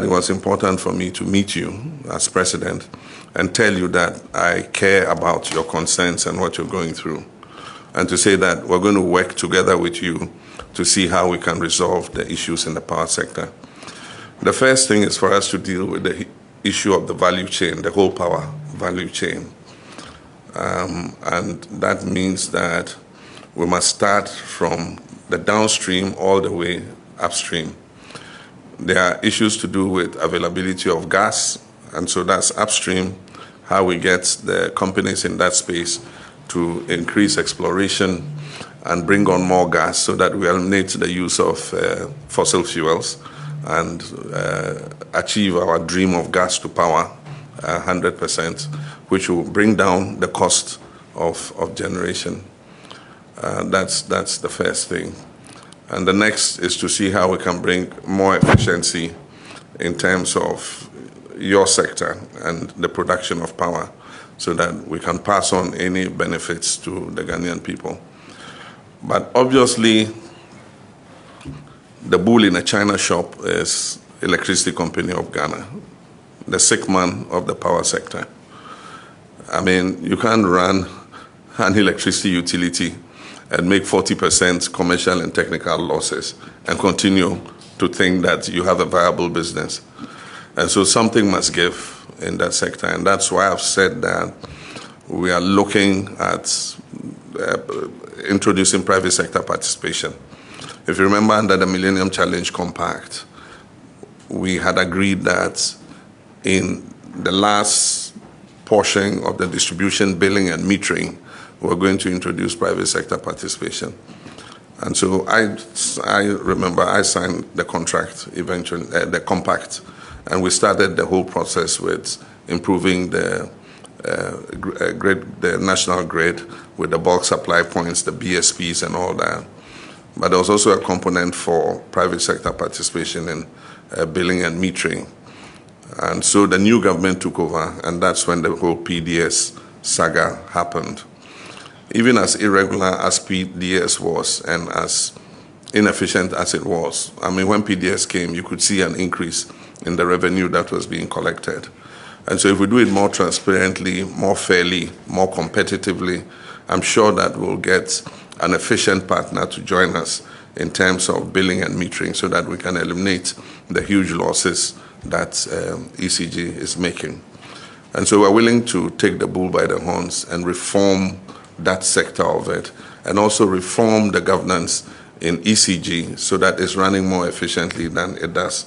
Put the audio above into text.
It was important for me to meet you as president and tell you that I care about your concerns and what you're going through, and to say that we're going to work together with you to see how we can resolve the issues in the power sector. The first thing is for us to deal with the issue of the value chain, the whole power value chain. And that means that we must start from the downstream all the way upstream. There are issues to do with availability of gas, and so that's upstream, how we get the companies in that space to increase exploration and bring on more gas so that we eliminate the use of fossil fuels and achieve our dream of gas to power 100%, which will bring down the cost of generation. That's the first thing. And the next is to see how we can bring more efficiency in terms of your sector and the production of power so that we can pass on any benefits to the Ghanaian people. But obviously, the bull in a china shop is Electricity Company of Ghana, the sick man of the power sector. I mean, you can't run an electricity utility and make 40% commercial and technical losses and continue to think that you have a viable business. And so something must give in that sector. And that's why I've said that we are looking at introducing private sector participation. If you remember, under the Millennium Challenge Compact, we had agreed that in the last portion of the distribution, billing, and metering, we're going to introduce private sector participation. And so I remember I signed the contract, eventually, the compact, and we started the whole process with improving the national grid with the bulk supply points, the BSPs and all that. But there was also a component for private sector participation in billing and metering. And so the new government took over, and that's when the whole PDS saga happened. Even as irregular as PDS was and as inefficient as it was, I mean, when PDS came, you could see an increase in the revenue that was being collected. And so if we do it more transparently, more fairly, more competitively, I'm sure that we'll get an efficient partner to join us in terms of billing and metering so that we can eliminate the huge losses that ECG is making. And so we're willing to take the bull by the horns and reform that sector of it, and also reform the governance in ECG so that it's running more efficiently than it does